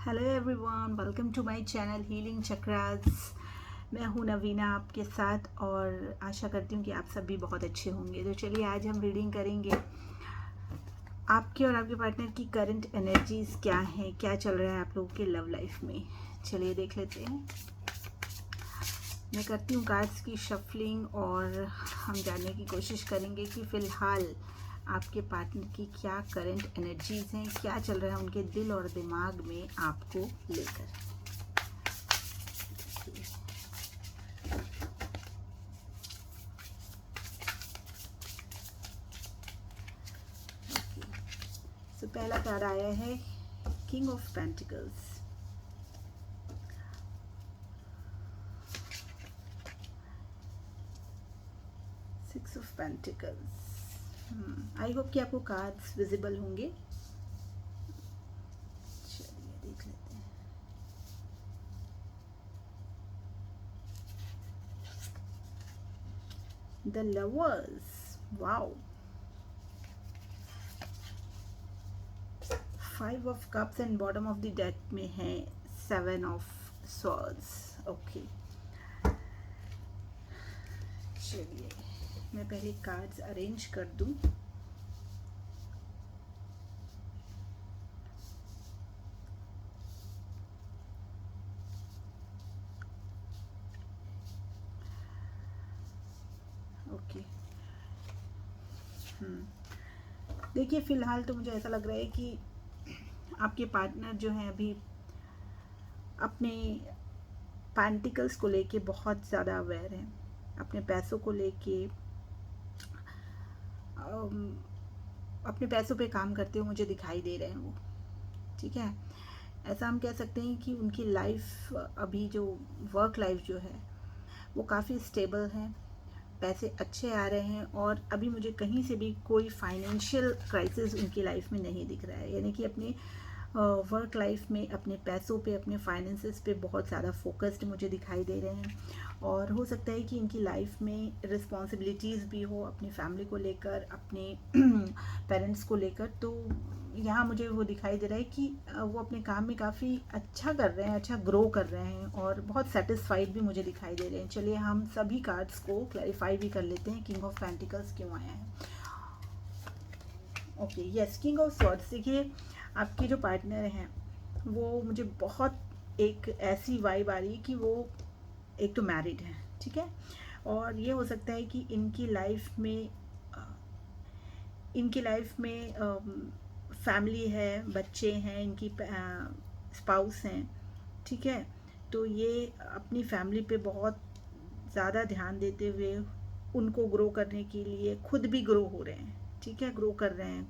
Hello everyone, welcome to my channel healing chakras. मैं हूं नवीना आपके साथ और आशा करती हूं कि आप सब भी बहुत अच्छे होंगे। तो चलिए आज हम रीडिंग करेंगे आपके और आपके पार्टनर की करंट एनर्जीज क्या हैं, क्या चल रहा है आप लोगों के लव लाइफ में। चलिए देख लेते हैं। मैं करती हूँ कार्ड्स की शफलिंग और हम जानने की कोशिश करेंगे कि फ़िलहाल आपके पार्टनर की क्या करंट एनर्जीज हैं, क्या चल रहा है उनके दिल और दिमाग में आपको लेकर। तो पहला कार्ड आया है king of pentacles. Six of pentacles. I hope कि आपको कार्ड्स विजिबल होंगे। चलिए देख लेते हैं। The lovers, wow. Five of cups and bottom of the deck में है सेवन ऑफ स्वॉर्ड्स। ओके, चलिए मैं पहले कार्ड्स अरेंज कर दूं। ओके, देखिए फ़िलहाल तो मुझे ऐसा लग रहा है कि आपके पार्टनर जो है अभी अपने पेंटिकल्स को लेके बहुत ज़्यादा अवेयर हैं, अपने पैसों को लेके अपने पैसों पे काम करते हुए मुझे दिखाई दे रहे हैं वो। ठीक है, ऐसा हम कह सकते हैं कि उनकी लाइफ अभी जो वर्क लाइफ जो है वो काफ़ी स्टेबल है, पैसे अच्छे आ रहे हैं और अभी मुझे कहीं से भी कोई फाइनेंशियल क्राइसिस उनकी लाइफ में नहीं दिख रहा है। यानी कि अपनी वर्क लाइफ में अपने पैसों पे, अपने फाइनेंसेस पे बहुत ज़्यादा फोकस्ड मुझे दिखाई दे रहे हैं। और हो सकता है कि इनकी लाइफ में रिस्पॉन्सिबिलिटीज़ भी हो अपनी फैमिली को लेकर, अपने पेरेंट्स को लेकर। तो यहाँ मुझे वो दिखाई दे रहा है कि वो अपने काम में काफ़ी अच्छा कर रहे हैं, अच्छा ग्रो कर रहे हैं और बहुत सेटिस्फाइड भी मुझे दिखाई दे रहे हैं। चलिए हम सभी कार्ड्स को क्लैरिफाई भी कर लेते हैं किंग ऑफ पेंटिकल्स क्यों आया है। Okay, yes, king of swords. देखिए आपके जो पार्टनर हैं वो मुझे बहुत एक ऐसी वाइब आ रही है कि वो एक तो मैरिड है, ठीक है, और ये हो सकता है कि इनकी लाइफ में फैमिली है, बच्चे हैं, इनकी स्पाउस हैं। ठीक है, तो ये अपनी फैमिली पे बहुत ज़्यादा ध्यान देते हुए उनको ग्रो करने के लिए खुद भी ग्रो हो रहे हैं। ठीक है, ग्रो कर रहे हैं,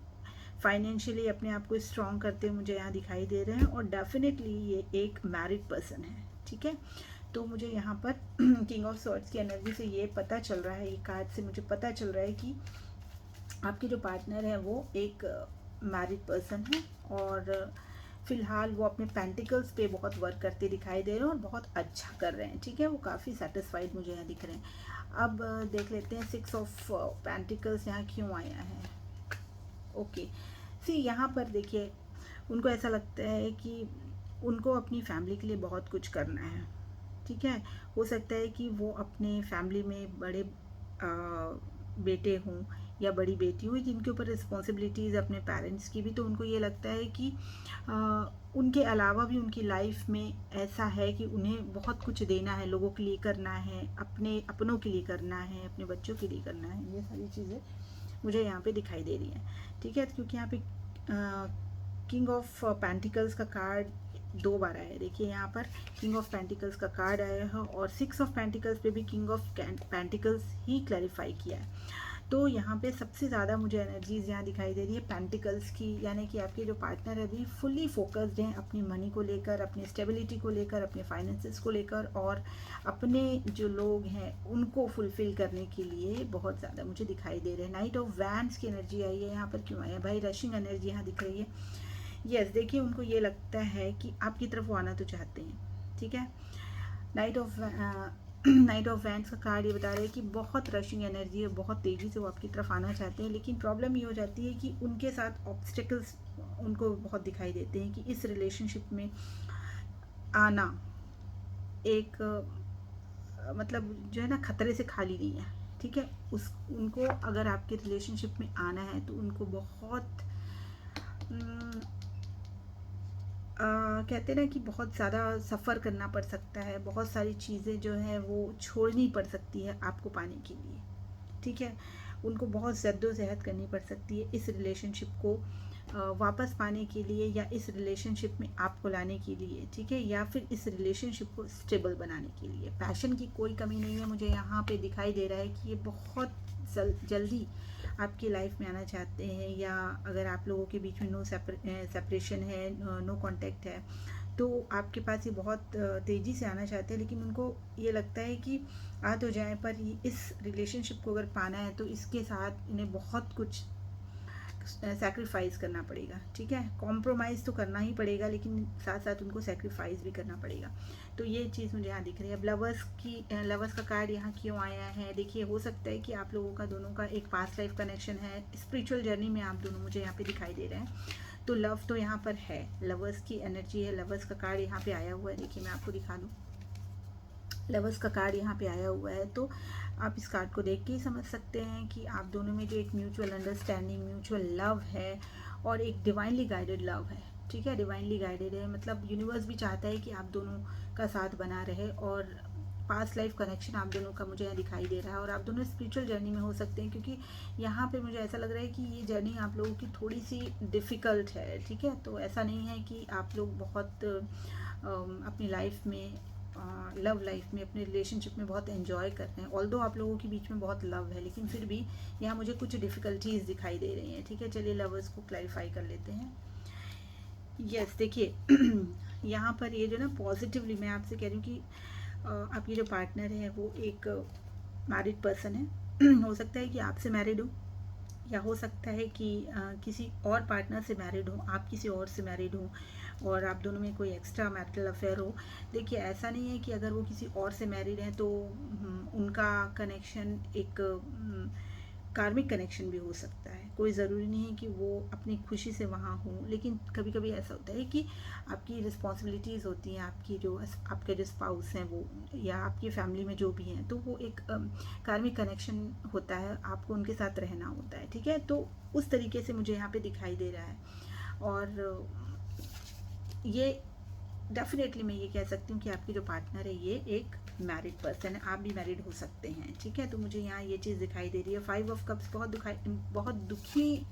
फाइनेंशियली अपने आप को स्ट्रॉन्ग करते हुए मुझे यहाँ दिखाई दे रहे हैं और डेफिनेटली ये एक मैरिड पर्सन है। ठीक है, तो मुझे यहाँ पर किंग ऑफ स्वॉर्ड्स की एनर्जी से ये पता चल रहा है, ये कार्ड से मुझे पता चल रहा है कि आपके जो पार्टनर है वो एक मैरिड पर्सन है और फ़िलहाल वो अपने पेंटिकल्स पे बहुत वर्क करते दिखाई दे रहे हैं और बहुत अच्छा कर रहे हैं। ठीक है, वो काफ़ी सेटिस्फाइड मुझे यहाँ दिख रहे हैं। अब देख लेते हैं सिक्स ऑफ पेंटिकल्स यहाँ क्यों आया है। ओके, सी यहाँ पर देखिए उनको ऐसा लगता है कि उनको अपनी फैमिली के लिए बहुत कुछ करना है। ठीक है, हो सकता है कि वो अपने फैमिली में बड़े बेटे हों या बड़ी बेटी हो जिनके ऊपर रिस्पॉन्सिबिलिटीज़ अपने पेरेंट्स की भी, तो उनको ये लगता है कि उनके अलावा भी उनकी लाइफ में ऐसा है कि उन्हें बहुत कुछ देना है, लोगों के लिए करना है, अपनों के लिए करना है, अपने बच्चों के लिए करना है। ये सारी चीज़ें मुझे यहाँ पे दिखाई दे रही हैं। ठीक है, क्योंकि यहाँ पे किंग ऑफ पेंटिकल्स का कार्ड दो बार आया है। देखिए यहाँ पर किंग ऑफ पेंटिकल्स का कार्ड आया है और सिक्स ऑफ पेंटिकल्स पे भी king of pentacles he clarify किया है। तो यहाँ पे सबसे ज़्यादा मुझे एनर्जीज यहाँ दिखाई दे रही है पेंटिकल्स की, यानी कि आपके जो पार्टनर है अभी फुल्ली फोकस्ड हैं अपनी मनी को लेकर, अपनी स्टेबिलिटी को लेकर, अपने फाइनेंसेस को लेकर और अपने जो लोग हैं उनको फुलफिल करने के लिए बहुत ज़्यादा मुझे दिखाई दे रहे हैं। नाइट ऑफ वैंड्स की एनर्जी आई है यहाँ पर, क्यों आई है भाई? रशिंग एनर्जी यहाँ दिख रही है। यस, देखिए उनको ये लगता है कि आपकी तरफ वो आना तो चाहते हैं। ठीक है, नाइट ऑफ वैंड्स का कार्ड ये बता रहा है कि बहुत रशिंग एनर्जी है, बहुत तेज़ी से वो आपकी तरफ आना चाहते हैं, लेकिन प्रॉब्लम ये हो जाती है कि उनके साथ ऑब्स्टिकल्स उनको बहुत दिखाई देते हैं कि इस रिलेशनशिप में आना एक मतलब जो है ना खतरे से खाली नहीं है, ठीक है। उस उनको अगर आपके रिलेशनशिप में आना है तो उनको बहुत कहते हैं ना कि बहुत ज़्यादा सफ़र करना पड़ सकता है, बहुत सारी चीज़ें जो है वो छोड़नी पड़ सकती है आपको पाने के लिए, ठीक है। उनको बहुत जद्दोजहद करनी पड़ सकती है इस रिलेशनशिप को वापस पाने के लिए, या इस रिलेशनशिप में आपको लाने के लिए, ठीक है, या फिर इस रिलेशनशिप को स्टेबल बनाने के लिए। पैशन की कोई कमी नहीं है, मुझे यहाँ पे दिखाई दे रहा है कि ये बहुत जल्दी आपकी लाइफ में आना चाहते हैं, या अगर आप लोगों के बीच में नो सेपरेशन है, नो कांटेक्ट है, तो आपके पास ये बहुत तेज़ी से आना चाहते हैं। लेकिन उनको ये लगता है कि आ तो जाए, पर इस रिलेशनशिप को अगर पाना है तो इसके साथ इन्हें बहुत कुछ सैक्रिफाइस करना पड़ेगा, ठीक है। कॉम्प्रोमाइज़ तो करना ही पड़ेगा, लेकिन साथ साथ उनको सैक्रिफाइस भी करना पड़ेगा। तो ये चीज़ मुझे यहाँ दिख रही है। अब लवर्स का कार्ड यहाँ क्यों आया है, देखिए हो सकता है कि आप लोगों का दोनों का एक पास्ट लाइफ कनेक्शन है, स्पिरिचुअल जर्नी में आप दोनों मुझे यहाँ पे दिखाई दे रहे हैं। तो लव तो यहाँ पर है, लवर्स की एनर्जी है, लवर्स का कार्ड यहाँ पे आया हुआ है। देखिए मैं आपको दिखा दूँ, लवर्स का कार्ड यहाँ पे आया हुआ है। तो आप इस कार्ड को देख के ही समझ सकते हैं कि आप दोनों में जो एक म्यूचुअल अंडरस्टैंडिंग, म्यूचुअल लव है, और एक डिवाइनली गाइडेड लव है, ठीक है। डिवाइनली गाइडेड है मतलब यूनिवर्स भी चाहता है कि आप दोनों का साथ बना रहे, और पास्ट लाइफ कनेक्शन आप दोनों का मुझे यहाँ दिखाई दे रहा है। और आप दोनों स्पिरिचुअल जर्नी में हो सकते हैं, क्योंकि यहाँ पे मुझे ऐसा लग रहा है कि ये जर्नी आप लोगों की थोड़ी सी डिफ़िकल्ट है, ठीक है। तो ऐसा नहीं है कि आप लोग बहुत अपनी लाइफ में लव लाइफ में, अपने रिलेशनशिप में बहुत एंजॉय करते हैं। ऑल्दो आप लोगों के बीच में बहुत लव है, लेकिन फिर भी यहाँ मुझे कुछ डिफ़िकल्टीज दिखाई दे रही हैं, ठीक है। चलिए लवर्स को क्लैरिफाई कर लेते हैं। यस देखिए यहाँ पर ये जो ना पॉजिटिवली मैं आपसे कह रही हूँ कि आपकी जो पार्टनर है वो एक मैरिड पर्सन है हो सकता है कि आपसे मैरिड हो, या हो सकता है कि किसी और पार्टनर से मैरिड हो, आप किसी और से मैरिड हो, और आप दोनों में कोई एक्स्ट्रा मैरिटल अफेयर हो। देखिए ऐसा नहीं है कि अगर वो किसी और से मैरिड हैं तो उनका कनेक्शन एक कार्मिक कनेक्शन भी हो सकता है। कोई ज़रूरी नहीं है कि वो अपनी खुशी से वहाँ हो, लेकिन कभी कभी ऐसा होता है कि आपकी रिस्पॉन्सिबिलिटीज़ होती हैं, आपके जो स्पाउस हैं वो, या आपकी फैमिली में जो भी हैं, तो वो एक कार्मिक कनेक्शन होता है, आपको उनके साथ रहना होता है, ठीक है। तो उस तरीके से मुझे यहाँ पे दिखाई दे रहा है। और ये डेफिनेटली मैं ये कह सकती हूँ कि आपकी जो पार्टनर है ये एक मैरिड पर्सन है, आप भी मैरिड हो सकते हैं, ठीक है। तो मुझे यहाँ ये चीज़ दिखाई दे रही है। 5 ऑफ कप्स बहुत दुखी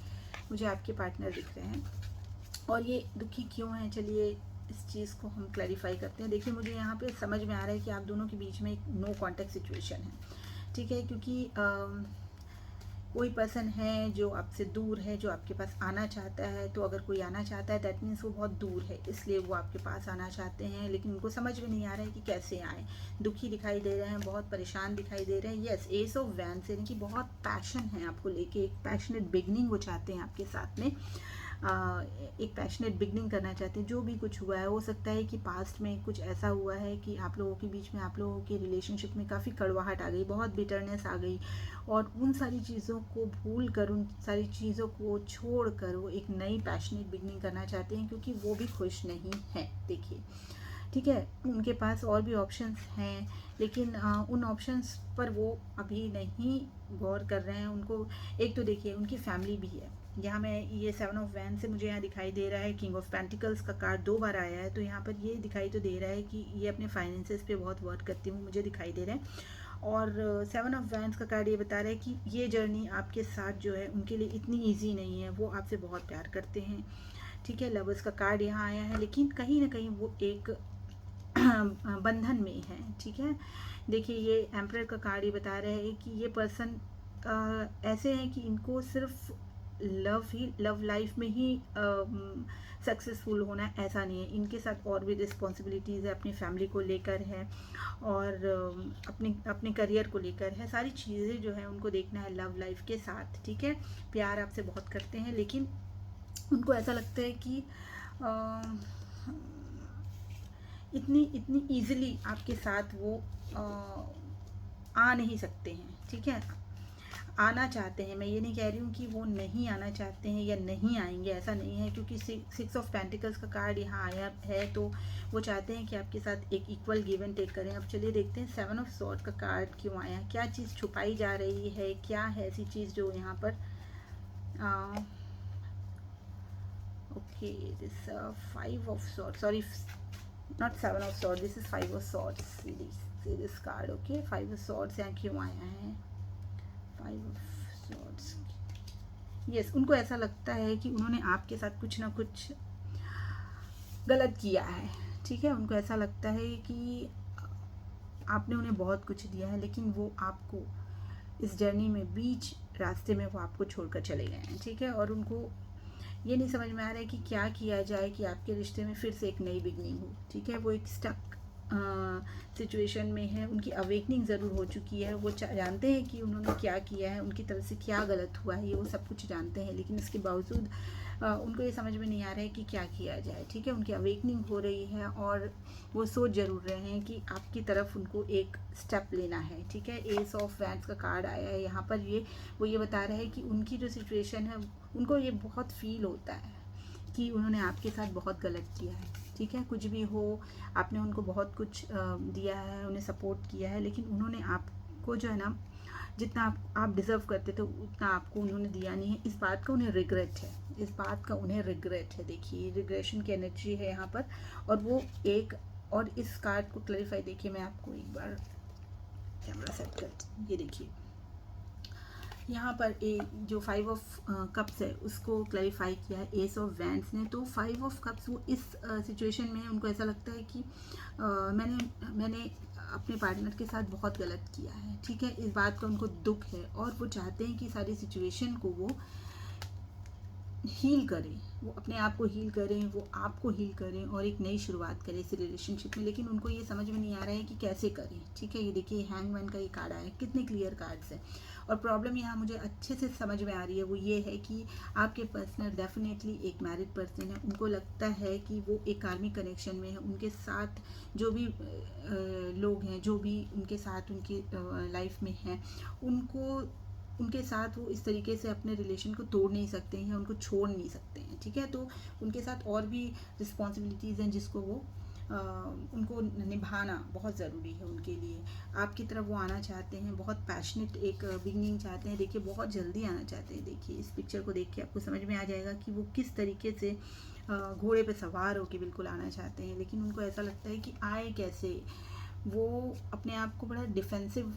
मुझे आपके पार्टनर दिख रहे हैं, और ये दुखी क्यों हैं चलिए इस चीज़ को हम क्लैरिफाई करते हैं। देखिए मुझे यहाँ पे समझ में आ रहा है कि आप दोनों के बीच में एक नो कॉन्टैक्ट सिचुएशन है, ठीक है। क्योंकि कोई पर्सन है जो आपसे दूर है, जो आपके पास आना चाहता है। तो अगर कोई आना चाहता है दैट मीन्स वो बहुत दूर है, इसलिए वो आपके पास आना चाहते हैं, लेकिन उनको समझ में नहीं आ रहा है कि कैसे आए। दुखी दिखाई दे रहे हैं, बहुत परेशान दिखाई दे रहे हैं। यस एस ऑफ वैंड्स यानी कि बहुत पैशन है आपको लेके, एक पैशनेट बिगनिंग वो चाहते हैं आपके साथ में, एक पैशनेट बिगनिंग करना चाहते हैं। जो भी कुछ हुआ है, हो सकता है कि पास्ट में कुछ ऐसा हुआ है कि आप लोगों के बीच में, आप लोगों के रिलेशनशिप में काफ़ी कड़वाहट आ गई, बहुत बिटरनेस आ गई, और उन सारी चीज़ों को भूल कर, उन सारी चीज़ों को छोड़ कर वो एक नई पैशनेट बिगनिंग करना चाहते हैं, क्योंकि वो भी खुश नहीं हैं। देखिए ठीक है, उनके पास और भी ऑप्शंस हैं, लेकिन उन ऑप्शंस पर वो अभी नहीं गौर कर रहे हैं। उनको एक तो देखिए उनकी फैमिली भी है। यहाँ मैं ये 7 ऑफ वैन से मुझे यहाँ दिखाई दे रहा है, किंग ऑफ पेंटिकल्स का कार्ड 2 बार आया है, तो यहाँ पर ये दिखाई तो दे रहा है कि ये अपने फाइनेंसेस पे बहुत वर्क करती हूँ, मुझे दिखाई दे रहा है। और 7 ऑफ वैंस का कार्ड ये बता रहा है कि ये जर्नी आपके साथ जो है उनके लिए इतनी ईजी नहीं है, वो आपसे बहुत प्यार करते हैं, ठीक है। लवर्स का कार्ड यहाँ आया है, लेकिन कहीं ना कहीं वो एक बंधन में है, ठीक है। देखिए ये एम्परर का कार्ड ये बता रहे हैं कि ये पर्सन ऐसे हैं कि इनको सिर्फ लव लाइफ में ही सक्सेसफुल होना है, ऐसा नहीं है। इनके साथ और भी रिस्पॉन्सिबिलिटीज़ है, अपनी फैमिली को लेकर है, और अपने करियर को लेकर है। सारी चीज़ें जो है उनको देखना है लव लाइफ के साथ, ठीक है। प्यार आपसे बहुत करते हैं, लेकिन उनको ऐसा लगता है कि इतनी ईजिली आपके साथ वो आ नहीं सकते हैं, ठीक है। आना चाहते हैं। मैं ये नहीं कह रही हूँ कि वो नहीं आना चाहते हैं या नहीं आएंगे, ऐसा नहीं है, क्योंकि 6 ऑफ पेंटिकल्स का कार्ड यहाँ आया है, तो वो चाहते हैं कि आपके साथ एक इक्वल गिव एंड टेक करें। अब चलिए देखते हैं 7 ऑफ सॉर्ड का कार्ड क्यों आया, क्या चीज़ छुपाई जा रही है, क्या है ऐसी चीज़ जो यहाँ पर okay this 5 of sword, sorry not 7 of sword, this is 5 of swords. See this card, okay 5 of swords यहाँ क्यों आया है, 5 ऑफ सॉर्ड्स। यस, उनको ऐसा लगता है कि उन्होंने आपके साथ कुछ ना कुछ गलत किया है, ठीक है। उनको ऐसा लगता है कि आपने उन्हें बहुत कुछ दिया है, लेकिन वो आपको इस जर्नी में बीच रास्ते में वो आपको छोड़कर चले गए हैं, ठीक है। और उनको ये नहीं समझ में आ रहा है कि क्या किया जाए कि आपके रिश्ते में फिर से एक नई बिगनिंग हो, ठीक है। वो एक स्टक सिचुएशन में है, उनकी अवेकनिंग ज़रूर हो चुकी है, वो जानते हैं कि उन्होंने क्या किया है, उनकी तरफ से क्या गलत हुआ है, ये वो सब कुछ जानते हैं, लेकिन इसके बावजूद उनको ये समझ में नहीं आ रहा है कि क्या किया जाए, ठीक है। उनकी अवेकनिंग हो रही है और वो सोच जरूर रहे हैं कि आपकी तरफ उनको एक स्टेप लेना है, ठीक है। एस ऑफ वैंड्स का कार्ड आया है यहाँ पर, वो ये बता रहे हैं कि उनकी जो सिचुएशन है, उनको ये बहुत फील होता है कि उन्होंने आपके साथ बहुत गलत किया है, ठीक है। कुछ भी हो, आपने उनको बहुत कुछ दिया है, उन्हें सपोर्ट किया है, लेकिन उन्होंने आपको जो है ना, जितना आप डिज़र्व करते थे उतना आपको उन्होंने दिया नहीं है। इस बात का उन्हें रिग्रेट है, इस बात का उन्हें रिग्रेट है। देखिए रिग्रेशन की एनर्जी है यहाँ पर, और वो एक, और इस कार्ड को क्लैरिफाई, देखिए मैं आपको एक बार कैमरा सेट करती हूँ, ये देखिए यहाँ पर जो 5 ऑफ कप्स है उसको क्लैरिफाई किया है एस ऑफ वैंड्स ने। तो 5 ऑफ कप्स, वो इस सिचुएशन में उनको ऐसा लगता है कि मैंने अपने पार्टनर के साथ बहुत गलत किया है, ठीक है। इस बात का उनको दुख है और वो चाहते हैं कि सारी सिचुएशन को वो हील करें, वो अपने आप को हील करें, वो आपको हील करें और एक नई शुरुआत करें इस रिलेशनशिप में, लेकिन उनको ये समझ में नहीं आ रहा है कि कैसे करें, ठीक है। ये देखिए हैंगमैन का ये कार्ड आया है, कितने क्लियर कार्ड्स हैं। और प्रॉब्लम यहाँ मुझे अच्छे से समझ में आ रही है, वो ये है कि आपके पर्सनल डेफिनेटली एक मैरिड पर्सन है, उनको लगता है कि वो एक कार्मिक कनेक्शन में है, उनके साथ जो भी लोग हैं, जो भी उनके साथ उनकी लाइफ में हैं, उनके साथ वो इस तरीके से अपने रिलेशन को तोड़ नहीं सकते हैं, उनको छोड़ नहीं सकते हैं, ठीक है। तो उनके साथ और भी रिस्पॉन्सिबिलिटीज़ हैं जिसको वो उनको निभाना बहुत ज़रूरी है उनके लिए। आपकी तरफ वो आना चाहते हैं, बहुत पैशनेट एक बिगनिंग चाहते हैं, देखिए बहुत जल्दी आना चाहते हैं। देखिए इस पिक्चर को देख के आपको समझ में आ जाएगा कि वो किस तरीके से घोड़े पे सवार होकर बिल्कुल आना चाहते हैं, लेकिन उनको ऐसा लगता है कि आए कैसे। वो अपने आप को बड़ा डिफेंसिव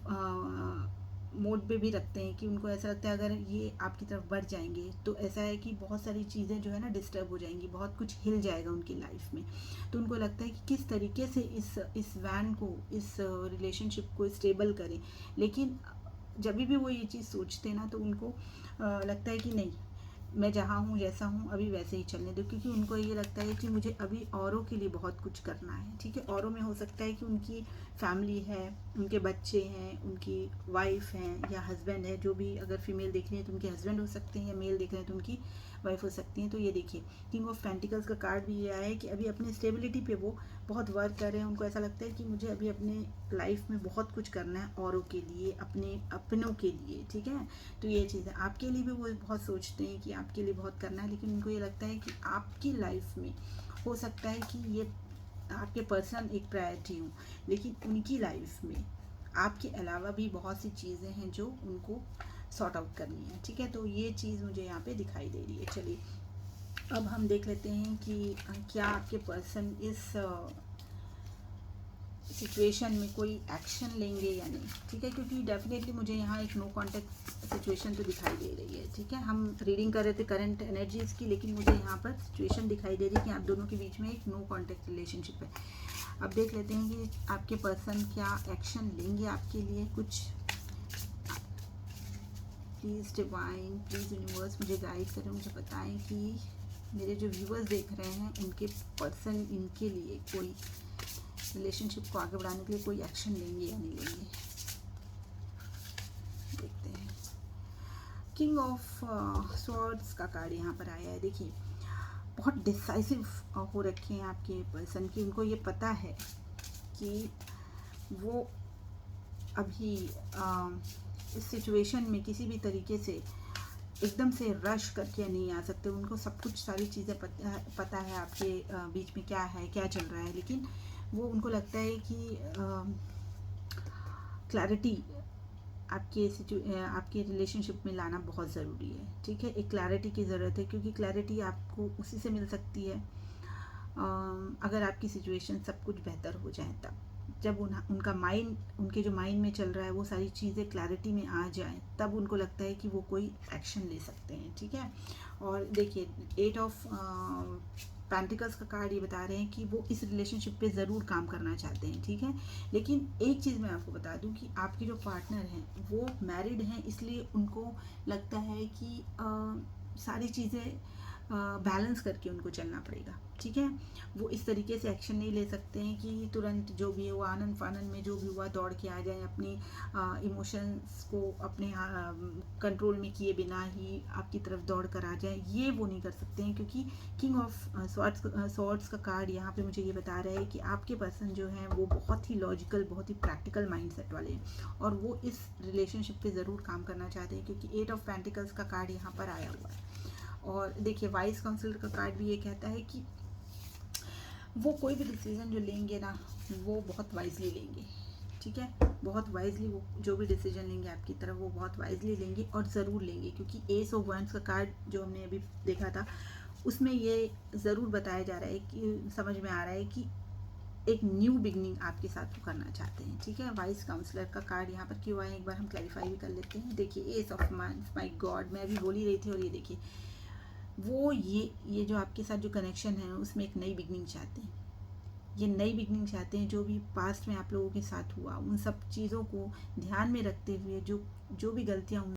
मोड पे भी रखते हैं कि उनको ऐसा लगता है अगर ये आपकी तरफ बढ़ जाएंगे तो ऐसा है कि बहुत सारी चीज़ें जो है ना डिस्टर्ब हो जाएंगी, बहुत कुछ हिल जाएगा उनकी लाइफ में। तो उनको लगता है कि किस तरीके से इस वैन को, इस रिलेशनशिप को स्टेबल करें। लेकिन जब भी वो ये चीज़ सोचते हैं ना, तो उनको लगता है कि नहीं, मैं जहाँ हूँ जैसा हूँ अभी वैसे ही चलने दो, क्योंकि उनको ये लगता है कि मुझे अभी औरों के लिए बहुत कुछ करना है, ठीक है। औरों में हो सकता है कि उनकी फैमिली है, उनके बच्चे हैं, उनकी वाइफ हैं या हस्बैंड है, जो भी, अगर फीमेल देख रही है तो उनके हस्बैंड हो सकते हैं, या मेल देख रहे हैं तो उनकी वाइफ हो सकती हैं। तो ये देखिए किंग ऑफ पेंटिकल्स का कार्ड भी ये आया है कि अभी अपनी स्टेबिलिटी पे वो बहुत वर्क कर रहे हैं। उनको ऐसा लगता है कि मुझे अभी अपने लाइफ में बहुत कुछ करना है औरों के लिए, अपनों के लिए, ठीक है। तो ये चीज़ है, आपके लिए भी वो बहुत सोचते हैं कि आपके लिए बहुत करना है, लेकिन उनको ये लगता है कि आपकी लाइफ में हो सकता है कि ये आपके पर्सन एक प्रायोरिटी हो, लेकिन उनकी लाइफ में आपके अलावा भी बहुत सी चीज़ें हैं जो उनको सॉर्ट आउट करनी है, ठीक है। तो ये चीज़ मुझे यहाँ पे दिखाई दे रही है। चलिए अब हम देख लेते हैं कि क्या आपके पर्सन इस सिचुएशन में कोई एक्शन लेंगे या नहीं, ठीक है। क्योंकि डेफिनेटली मुझे यहाँ एक नो कॉन्टैक्ट सिचुएशन तो दिखाई दे रही है, ठीक है। हम रीडिंग कर रहे थे करंट एनर्जीज़ की, लेकिन मुझे यहाँ पर सिचुएशन दिखाई दे रही है कि आप दोनों के बीच में एक नो कॉन्टैक्ट रिलेशनशिप है। अब देख लेते हैं कि आपके पर्सन क्या एक्शन लेंगे आपके लिए। कुछ प्लीज़ डिवाइन, प्लीज़ यूनिवर्स मुझे गाइड करें, मुझे बताएं कि मेरे जो व्यूअर्स देख रहे हैं उनके पर्सन इनके लिए कोई रिलेशनशिप को आगे बढ़ाने के लिए कोई एक्शन लेंगे या नहीं लेंगे। देखते हैं। किंग ऑफ स्वॉर्ड्स का कार्ड यहाँ पर आया है। देखिए बहुत डिसाइसिव हो रखे हैं आपके पर्सन की, उनको ये पता है कि वो अभी इस सिचुएशन में किसी भी तरीके से एकदम से रश करके नहीं आ सकते। उनको सब कुछ सारी चीज़ें पता है आपके बीच में क्या है, क्या चल रहा है, लेकिन वो उनको लगता है कि क्लैरिटी आपके रिलेशनशिप में लाना बहुत ज़रूरी है। ठीक है, एक क्लैरिटी की ज़रूरत है, क्योंकि क्लैरिटी आपको उसी से मिल सकती है अगर आपकी सिचुएशन सब कुछ बेहतर हो जाए तब। जब उनका माइंड, उनके जो माइंड में चल रहा है वो सारी चीज़ें क्लैरिटी में आ जाए, तब उनको लगता है कि वो कोई एक्शन ले सकते हैं। ठीक है, और देखिए 8 ऑफ पेंटिकल्स का कार्ड ये बता रहे हैं कि वो इस रिलेशनशिप पे ज़रूर काम करना चाहते हैं। ठीक है, लेकिन एक चीज़ मैं आपको बता दूं कि आपके जो पार्टनर हैं वो मैरिड हैं, इसलिए उनको लगता है कि सारी चीज़ें बैलेंस करके उनको चलना पड़ेगा। ठीक है, वो इस तरीके से एक्शन नहीं ले सकते हैं कि तुरंत जो भी हुआ आनंद फानन में जो भी हुआ दौड़ के आ जाए, अपनी इमोशंस को अपने कंट्रोल में किए बिना ही आपकी तरफ दौड़ कर आ जाए, ये वो नहीं कर सकते हैं। क्योंकि किंग ऑफ सॉर्ड्स का कार्ड यहाँ पे मुझे ये बता रहा है कि आपके पर्सन जो हैं वो बहुत ही लॉजिकल, बहुत ही प्रैक्टिकल माइंडसेट वाले हैं, और वो इस रिलेशनशिप पे ज़रूर काम करना चाहते हैं, क्योंकि 8 ऑफ पेंटिकल्स का कार्ड यहाँ पर आया हुआ है। और देखिए वाइस काउंसलर का कार्ड भी ये कहता है कि वो कोई भी डिसीजन जो लेंगे ना, वो बहुत वाइजली लेंगे। ठीक है, बहुत वाइजली वो जो भी डिसीजन लेंगे आपकी तरफ, वो बहुत वाइजली लेंगे और ज़रूर लेंगे। क्योंकि एस ऑफ वंस का कार्ड जो हमने अभी देखा था, उसमें ये ज़रूर बताया जा रहा है कि समझ में आ रहा है कि एक न्यू बिगनिंग आपके साथ वो करना चाहते हैं। ठीक है, वाइस काउंसलर का कार्ड यहाँ पर क्यों आया, एक बार हम क्लैरिफाई भी कर लेते हैं। देखिए as of once, my God, मैं अभी बोल ही रही थी, और ये देखिए वो ये जो आपके साथ जो कनेक्शन है उसमें एक नई बिगनिंग चाहते हैं। ये नई बिगनिंग चाहते हैं। जो भी पास्ट में आप लोगों के साथ हुआ उन सब चीज़ों को ध्यान में रखते हुए जो भी गलतियाँ